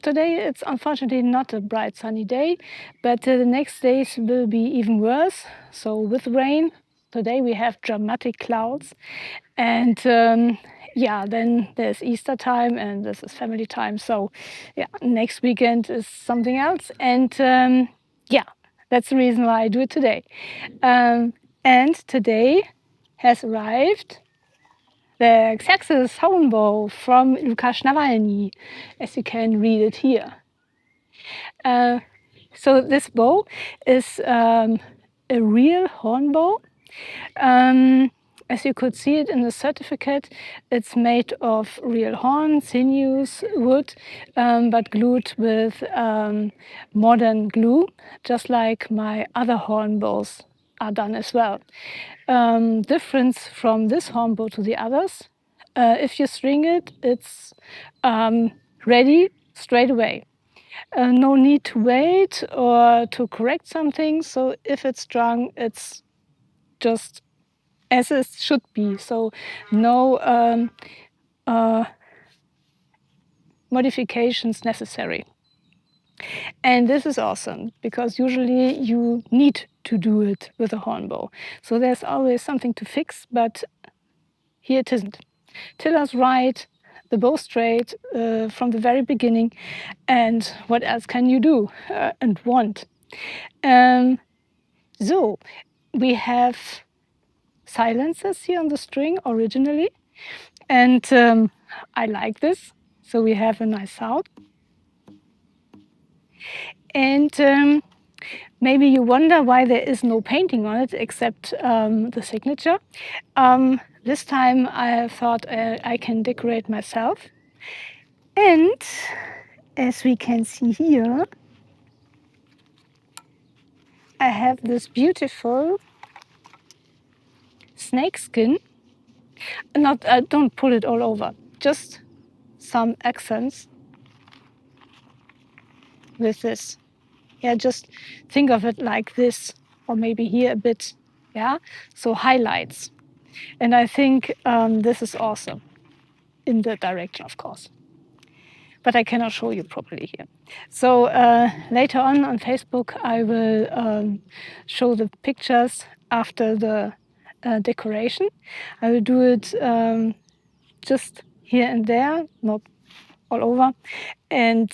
Today it's unfortunately not a bright sunny day, but the next days will be even worse. So with rain, today we have dramatic clouds, and yeah, then there's Easter time and this is family time. So yeah, next weekend is something else, and yeah, that's the reason why I do it today. And today has arrived the Xerxes hornbow from Lukasz Nawalny, as you can read it here. So this bow is a real hornbow. As you could see it in the certificate, it's made of real horn, sinews, wood, but glued with modern glue, just like my other hornbows are done as well. Difference from this hornbow to the others, if you string it, it's ready straight away. No need to wait or to correct something. So if it's strung, it's just as it should be. So no modifications necessary. And this is awesome because usually you need to do it with a hornbow. So there's always something to fix, but here it isn't. Tiller's right, the bow straight from the very beginning, and what else can you do and want? So we have silencers here on the string originally, and I like this. So we have a nice sound. And maybe you wonder why there is no painting on it except the signature. This time I thought I can decorate myself. And as we can see here, I have this beautiful snake skin. Don't pull it all over, just some accents with this. Yeah, just think of it like this, or maybe here a bit. Yeah, so highlights. And I think this is awesome in the direction, of course. But I cannot show you properly here. So later on Facebook, I will show the pictures after the decoration. I will do it just here and there, not all over. And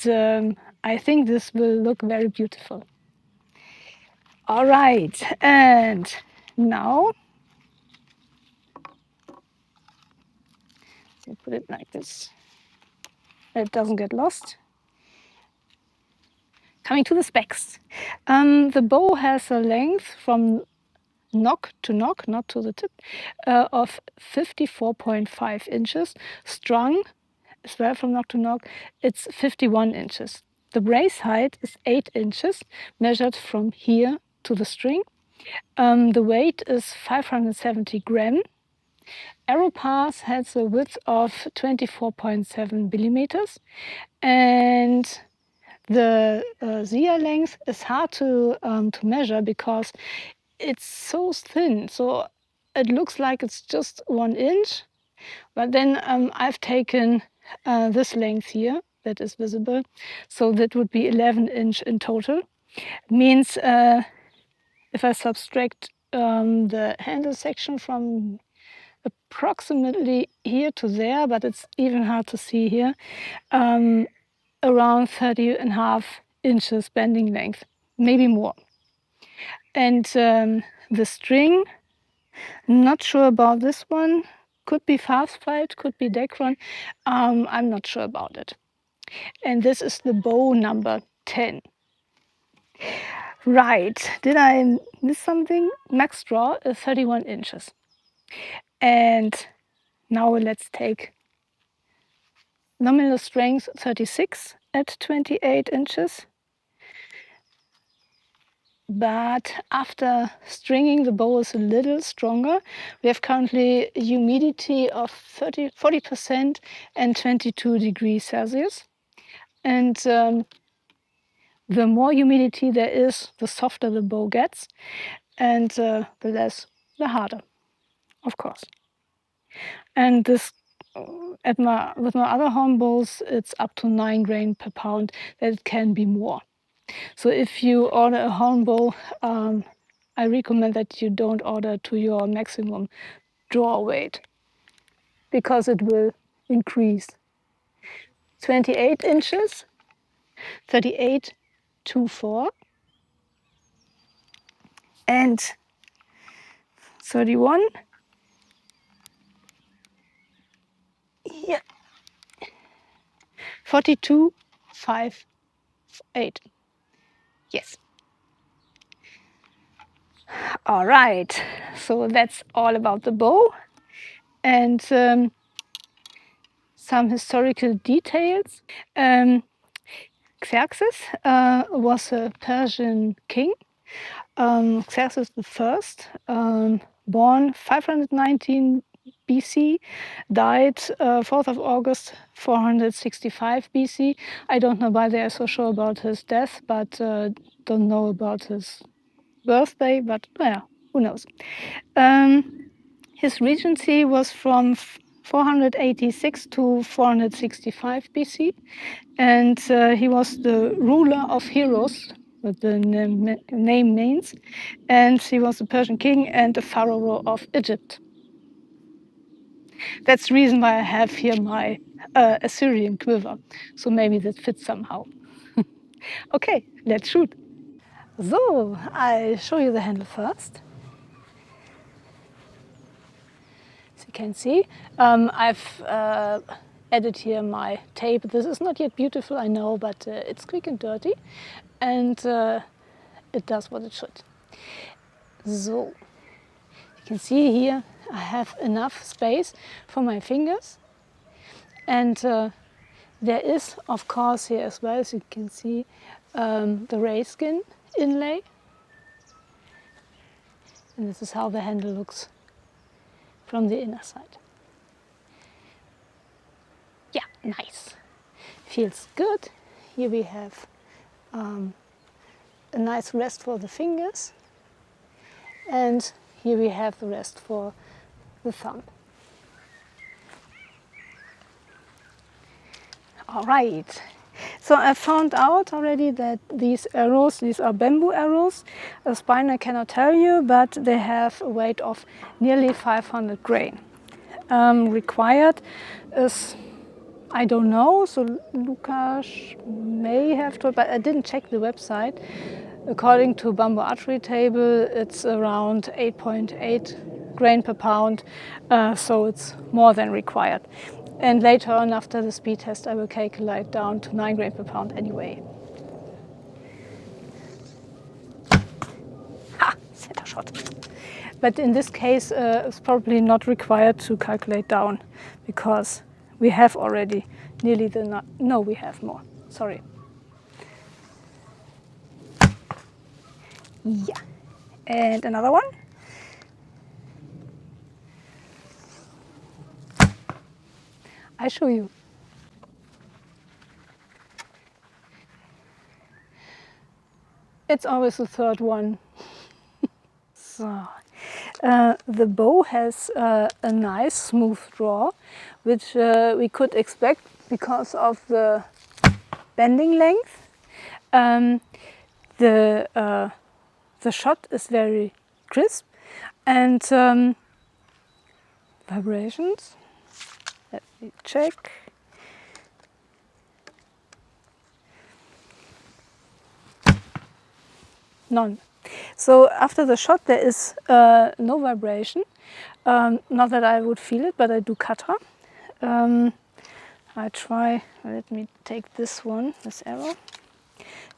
I think this will look very beautiful. All right, and now I'll put it like this. It doesn't get lost. Coming to the specs. The bow has a length from nock to nock, not to the tip, of 54.5 inches. Strung as well from nock to nock, it's 51 inches. The brace height is 8 inches, measured from here to the string. The weight is 570 grams. Arrow pass has a width of 24.7 millimeters, and the zia length is hard to measure because it's so thin. So it looks like it's just 1 inch, but then I've taken this length here that is visible, so that would be 11 inch in total. Means if I subtract the handle section from approximately here to there, but it's even hard to see here, around 30.5 inches bending length, maybe more. And the string, not sure about this one. Could be fast fight, could be Decron. I'm not sure about it. And this is the bow number 10. Right, did I miss something? Max draw is 31 inches. And now let's take nominal strength 36 at 28 inches. But after stringing, the bow is a little stronger. We have currently humidity of 40% and 22 degrees Celsius. And the more humidity there is, the softer the bow gets, and the less, the harder, of course. And this with my other hornbows, it's up to 9 grain per pound. That can be more. So if you order a hornbow, I recommend that you don't order to your maximum draw weight because it will increase. 28 inches, 38.24, and 31. Yeah, 42.58. Yes. All right. So that's all about the bow and some historical details. Xerxes was a Persian king. Xerxes I, born 519 BC, died 4th of August 465 BC. I don't know why they are so sure about his death, but don't know about his birthday, but yeah, who knows. His regency was from 486 to 465 BC, and he was the ruler of heroes, what the name means, and he was the Persian king and the pharaoh of Egypt. That's the reason why I have here my Assyrian quiver, so maybe that fits somehow. Okay, let's shoot. So, I'll show you the handle first. As you can see, I've added here my tape. This is not yet beautiful, I know, but it's quick and dirty, and it does what it should. So, you can see here I have enough space for my fingers, and there is, of course, here as well, as you can see, the ray skin inlay, and this is how the handle looks from the inner side. Yeah, nice. Feels good. Here we have a nice rest for the fingers, and here we have the rest for the thumb. All right, so I found out already that these arrows, these are bamboo arrows. A spine I cannot tell you, but they have a weight of nearly 500 grain. Required is, I don't know, so Lukasz may have to, but I didn't check the website. According to Thumb Archery table, it's around 8.8 grain per pound, so it's more than required. And later on, after the speed test, I will calculate down to 9 grain per pound anyway. Ha! Center shot. But in this case, it's probably not required to calculate down because we have already nearly the, no, we have more, sorry. Yeah, and another one. I show you. It's always the third one. So, the bow has a nice smooth draw, which we could expect because of the bending length. The shot is very crisp, and vibrations. Let me check. None. So after the shot there is no vibration. Not that I would feel it, but I do kata. I try, let me take this one, this arrow.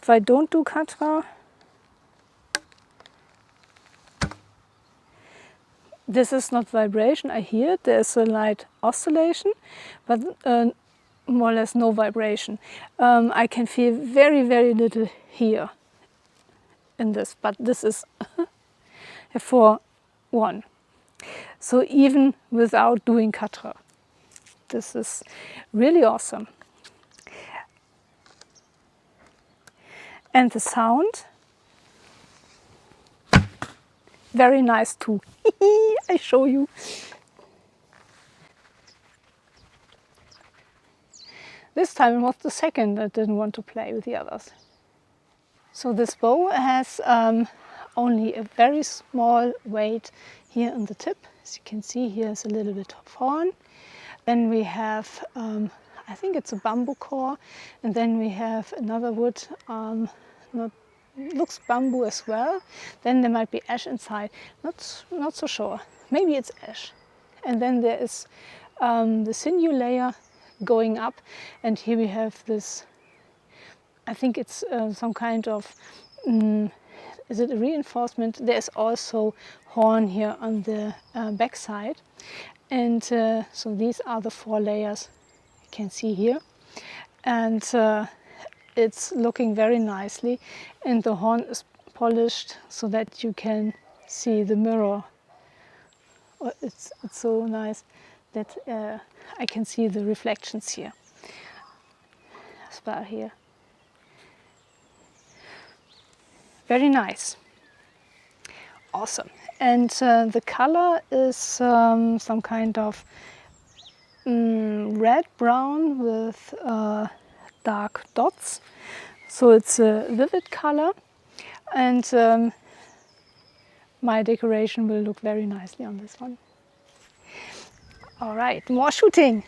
If I don't do kata, this is not vibration, I hear it, there's a light oscillation, but more or less no vibration. I can feel very, very little here in this, but this is a 4-1. So even without doing kata, this is really awesome. And the sound, very nice too. I show you. This time it was the second that didn't want to play with the others. So this bow has only a very small weight here on the tip. As you can see, here's a little bit of horn. Then we have, I think it's a bamboo core, and then we have another wood, looks bamboo as well. Then there might be ash inside, not so sure. Maybe it's ash. And then there is the sinew layer going up, and here we have this, I think it's some kind of, is it a reinforcement? There's also horn here on the back side. And so these are the 4 layers you can see here. And it's looking very nicely. And the horn is polished so that you can see the mirror. It's so nice that I can see the reflections here as well here. Very nice. Awesome. And the color is some kind of red-brown with dark dots. So it's a vivid color, and my decoration will look very nicely on this one. All right, more shooting.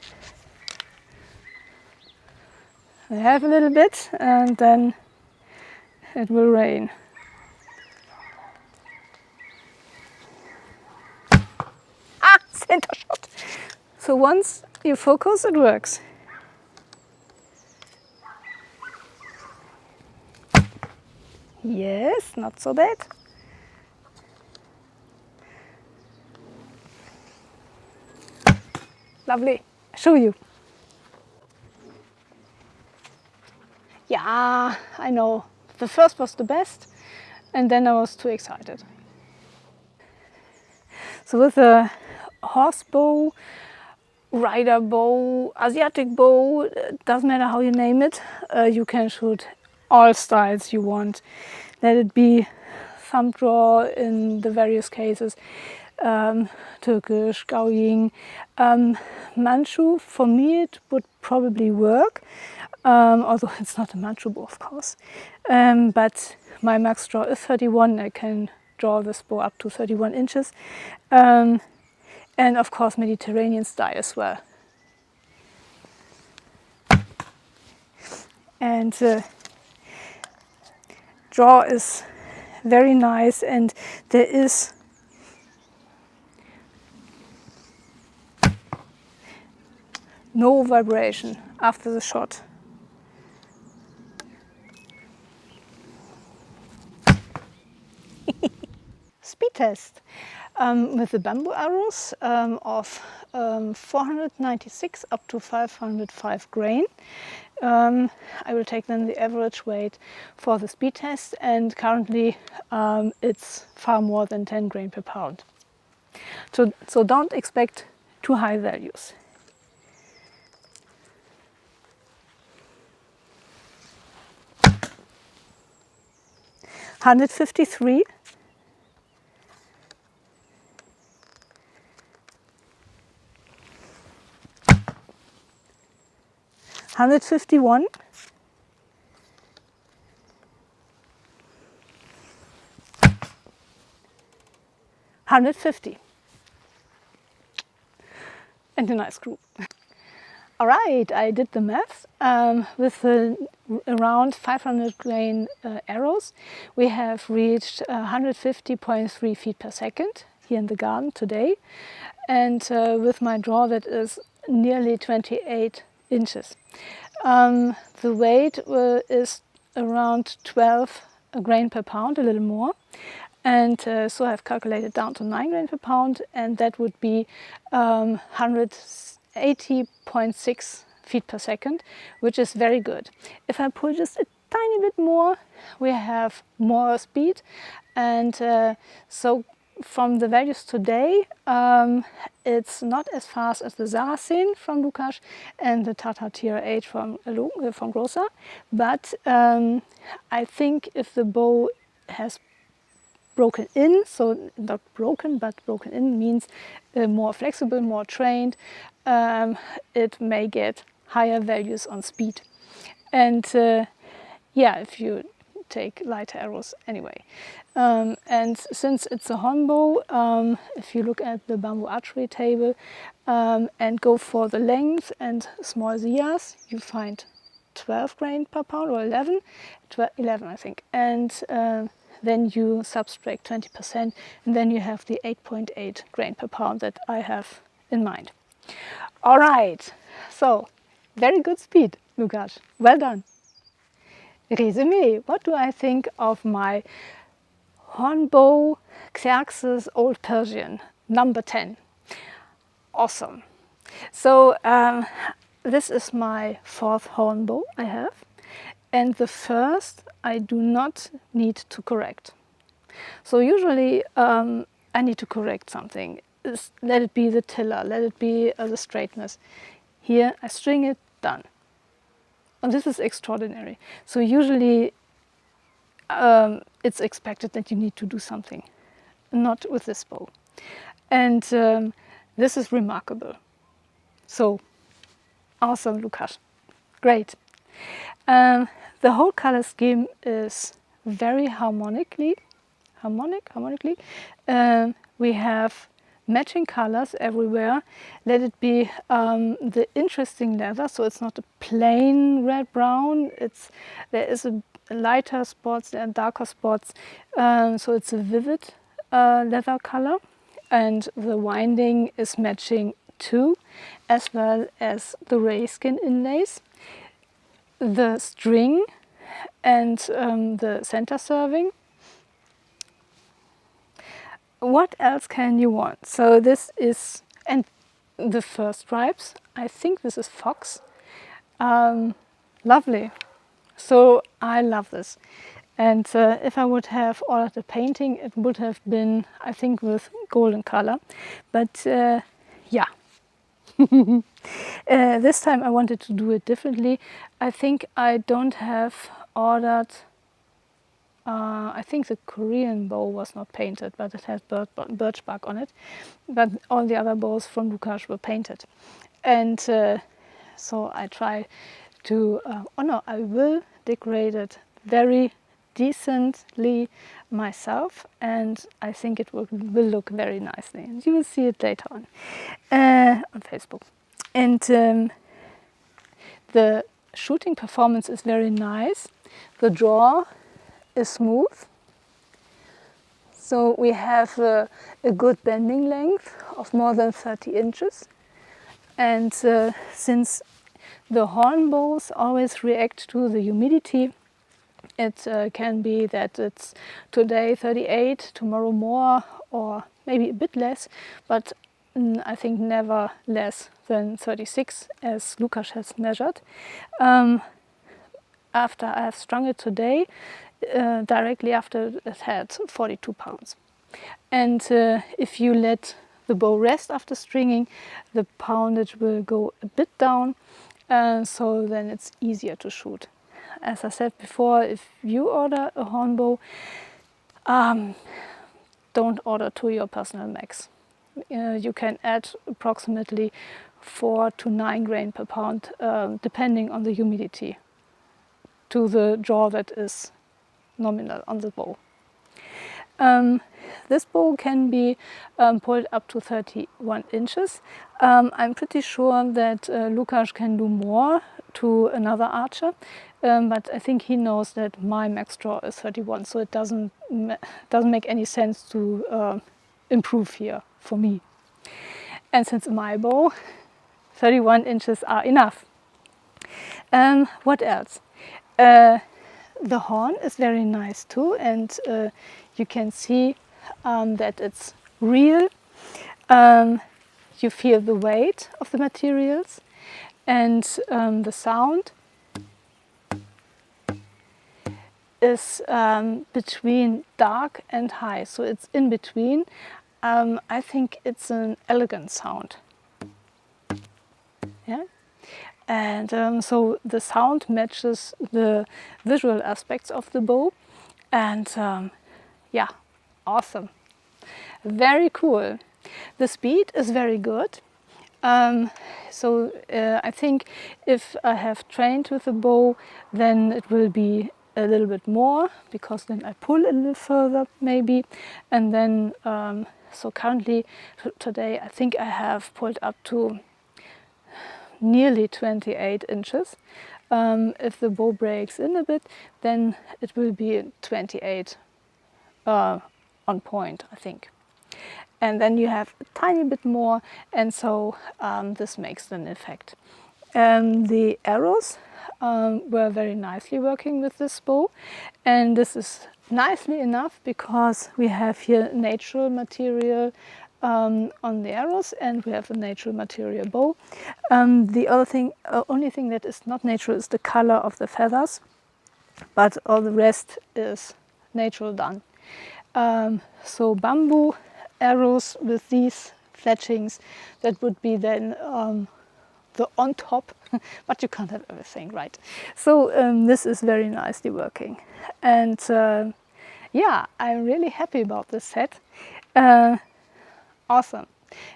I have a little bit and then it will rain. Center shot. So once you focus, it works. Yes, not so bad. Lovely. I'll show you. Yeah, I know. The first was the best, and then I was too excited. So with a horse bow, rider bow, Asiatic bow, doesn't matter how you name it, you can shoot all styles you want. Let it be thumb draw in the various cases, Turkish, Gaoying, Manchu. For me it would probably work, although it's not a Manchu bow of course, but my max draw is 31. I can draw this bow up to 31 inches. And of course Mediterranean style as well. And draw is very nice, and there is no vibration after the shot. Speed test. With the bamboo arrows of 496 up to 505 grain. I will take then the average weight for the speed test, and currently it's far more than 10 grain per pound. So don't expect too high values. $153. 151, 150, and a nice group. All right, I did the math. With around 500 grain arrows, we have reached 150.3 feet per second here in the garden today, and with my draw that is nearly 28 inches. The weight is around 12 grain per pound, a little more, and so I've calculated down to 9 grain per pound, and that would be 180.6 feet per second, which is very good. If I pull just a tiny bit more, we have more speed, and so from the values today, it's not as fast as the Saracen from Lukasz and the Tata TR8 from Grossa, but I think if the bow has broken in, so not broken, but broken in means more flexible, more trained, it may get higher values on speed. And yeah, if you take lighter arrows anyway. And since it's a hornbow, if you look at the bamboo archery table and go for the length and small ziyas, you find 12 grain per pound or 11, 11 I think. And then you subtract 20% and then you have the 8.8 grain per pound that I have in mind. All right, so very good speed, Lukasz. Well done. Résumé, what do I think of my hornbow Xerxes Old Persian, number 10? Awesome. So this is my 4th hornbow I have, and the first I do not need to correct. So usually I need to correct something. Let it be the tiller, let it be the straightness. Here I string it, done. And this is extraordinary. So usually it's expected that you need to do something, not with this bow. And this is remarkable. So awesome, Lukasz. Great. The whole color scheme is very harmonically. We have matching colors everywhere. Let it be the interesting leather, so it's not a plain red-brown. There is a lighter spots and darker spots, so it's a vivid leather color, and the winding is matching too, as well as the rayskin inlays, the string, and the center serving. What else can you want? So this is, and the fur stripes, I think this is fox. Lovely. So I love this. And if I would have ordered a painting, it would have been, I think, with golden color. But yeah. This time I wanted to do it differently. I think I don't have ordered, I think the Korean bow was not painted, but it has birch bark on it. But all the other bows from Lukasz were painted. And so I try to, I will decorate it very decently myself, and I think it will look very nicely. And you will see it later on Facebook. And the shooting performance is very nice. The draw is smooth. So we have a good bending length of more than 30 inches. And since the hornbows always react to the humidity, it can be that it's today 38, tomorrow more, or maybe a bit less, but I think never less than 36, as Lukasz has measured. After I have strung it today, directly after it had 42 pounds. And if you let the bow rest after stringing, the poundage will go a bit down, so then it's easier to shoot. As I said before, if you order a hornbow, don't order to your personal max. You can add approximately 4 to 9 grain per pound, depending on the humidity, to the draw that is nominal on the bow. This bow can be pulled up to 31 inches. I'm pretty sure that Lukasz can do more to another archer, but I think he knows that my max draw is 31, so it doesn't make any sense to improve here for me. And since my bow, 31 inches are enough. What else? The horn is very nice too, and you can see that it's real. You feel the weight of the materials, and the sound is between dark and high, so it's in between. I think it's an elegant sound. Yeah. And so the sound matches the visual aspects of the bow, and yeah, awesome, very cool. The speed is very good. So I think if I have trained with a bow, then it will be a little bit more, because then I pull a little further maybe. And then, so currently today I think I have pulled up to nearly 28 inches. If the bow breaks in a bit, then it will be 28 on point, I think. And then you have a tiny bit more, and so this makes an effect. The arrows were very nicely working with this bow, and this is nicely enough because we have here natural material on the arrows, and we have a natural material bow. The other thing, only thing that is not natural is the color of the feathers, but all the rest is natural done. So bamboo arrows with these fletchings, that would be then the on top, but you can't have everything, right? So this is very nicely working, and yeah, I'm really happy about this set. Awesome.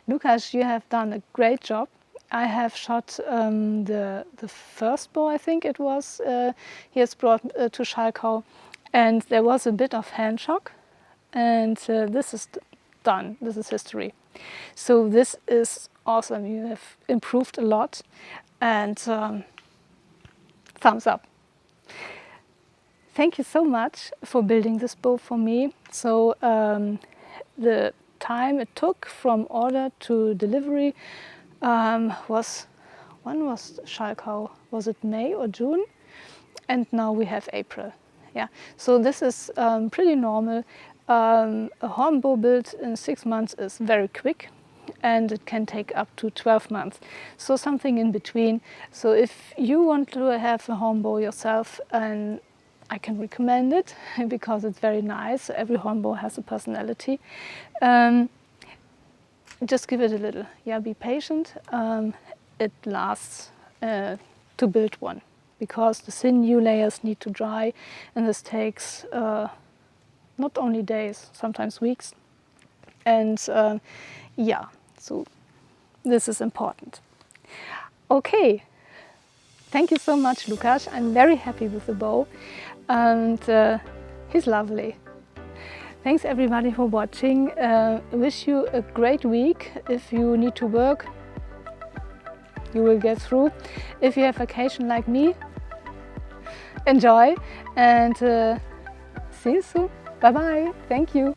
Lukasz, you have done a great job. I have shot the first bow, I think it was, he has brought to Schalkau, and there was a bit of hand shock, and this is done. This is history. So this is awesome. You have improved a lot, and thumbs up. Thank you so much for building this bow for me. So the time it took from order to delivery was, when was Schalkau? Was it May or June? And now we have April. Yeah, so this is pretty normal. A hornbow built in 6 months is very quick, and it can take up to 12 months. So something in between. So if you want to have a hornbow yourself, and I can recommend it because it's very nice. Every hornbow has a personality. Just give it a little. Yeah, be patient. It lasts to build one, because the sinew layers need to dry, and this takes not only days, sometimes weeks. And yeah, so this is important. Okay, thank you so much, Lukasz. I'm very happy with the bow, and he's lovely. Thanks everybody for watching. I wish you a great week. If you need to work, you will get through. If you have vacation like me, enjoy, and see you soon. Bye bye. Thank you.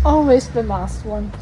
Always the last one.